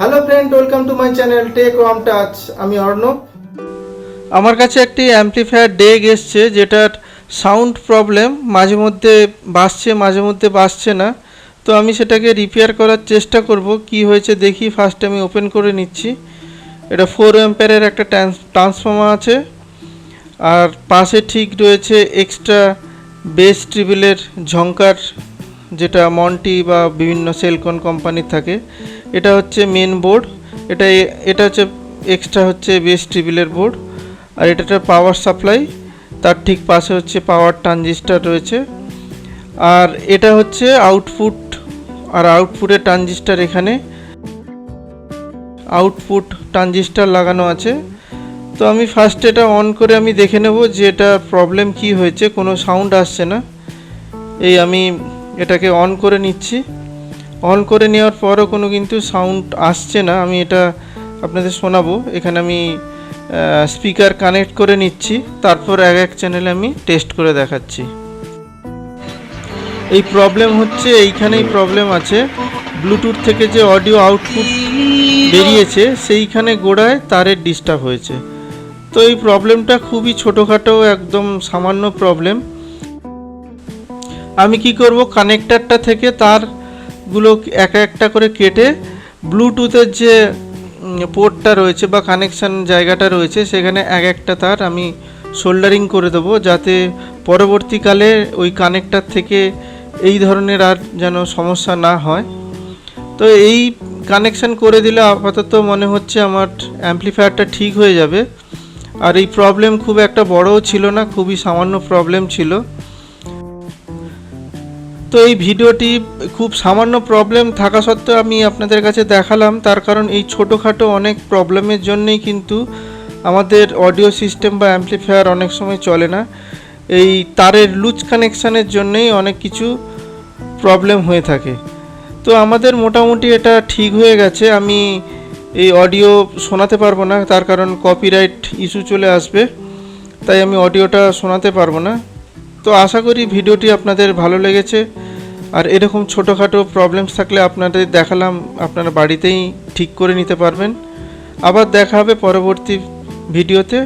Hello friend, welcome to my channel tech warm touch. আমি অর্ণব। আমার কাছে একটি অ্যাম্পলিফায়ার ডেক এসছে যেটার সাউন্ড প্রবলেম, মাঝে মধ্যে বাজছে মাঝে মধ্যে বাজছে না। তো আমি সেটাকে রিপেয়ার করার চেষ্টা করব। কি হয়েছে দেখি। ফার্স্টে আমি ওপেন করে নিচ্ছি। এটা 4 অ্যাম্পিয়ারের একটা ট্রান্সফর্মার আছে, আর পাশে ঠিক রয়েছে এক্সট্রা বেস ট্রিবলের ঝঙ্কার, যেটা মন্টি বা বিভিন্ন সেলকন কোম্পানির থাকে। এটা হচ্ছে মেন বোর্ড। এটা হচ্ছে এক্সট্রা হচ্ছে বেস ট্রিবলের বোর্ড। আর এটা পাওয়ার সাপ্লাই, তার ঠিক পাশে হচ্ছে পাওয়ার ট্রানজিস্টার রয়েছে। আর এটা হচ্ছে আউটপুট, আর আউটপুটের ট্রানজিস্টার, এখানে আউটপুট ট্রানজিস্টার লাগানো আছে। তো আমি ফার্স্ট এটা অন করে আমি দেখে নেব যে এটা প্রবলেম কি হয়েছে। কোনো সাউন্ড আসছে না। এই আমি এটাকে অন করে নিচ্ছি। অন করে নেওয়ার পরও কোনো কিন্তু সাউন্ড আসছে না। আমি এটা আপনাদের শোনাবো। এখানে আমি স্পিকার কানেক্ট করে নিচ্ছি, তারপর এক চ্যানেলে আমি টেস্ট করে দেখাচ্ছি। এই প্রবলেম হচ্ছে, এইখানেই প্রবলেম আছে। ব্লুটুথ থেকে যে অডিও আউটপুট বেরিয়েছে সেইখানে গোড়ায় তারের ডিস্টার্ব হয়েছে। তো এই প্রবলেমটা খুবই ছোটোখাটো, একদম সামান্য প্রবলেম। আমি কি করব, কানেক্টারটা থেকে তারগুলো একটা করে কেটে ব্লুটুথের যে পোর্টটা রয়েছে বা কানেকশান জায়গাটা রয়েছে সেখানে একটা তার আমি সোল্ডারিং করে দেবো, যাতে পরবর্তীকালে ওই কানেক্টার থেকে এই ধরনের আর যেন সমস্যা না হয়। তো এই কানেকশান করে দিলে আপাতত মনে হচ্ছে আমার অ্যাম্পলিফায়ারটা ঠিক হয়ে যাবে। আর এই প্রবলেম খুব একটা বড়ও ছিল না, খুবই সামান্য প্রবলেম ছিল। তো এই ভিডিওটি খুব সামান্য প্রবলেম থাকা সত্ত্বেও আমি আপনাদের কাছে দেখালাম, তার কারণ এই ছোটোখাটো অনেক প্রবলেমের জন্যই কিন্তু আমাদের অডিও সিস্টেম বা অ্যাম্পলিফায়ার অনেক সময় চলে না। এই তারের লুজ কানেকশানের জন্যই অনেক কিছু প্রবলেম হয়ে থাকে। তো আমাদের মোটামুটি এটা ঠিক হয়ে গেছে। আমি এই অডিও শোনাতে পারবো না, তার কারণ কপিরাইট ইস্যু চলে আসবে, তাই আমি অডিওটা শোনাতে পারবো না। তো আশা করি ভিডিওটি আপনাদের ভালো লেগেছে। আর এরকম ছোটোখাটো প্রবলেমস থাকলে আপনাদের দেখালাম, আপনারা বাড়িতেই ঠিক করে নিতে পারবেন। আবার দেখা হবে পরবর্তী ভিডিওতে।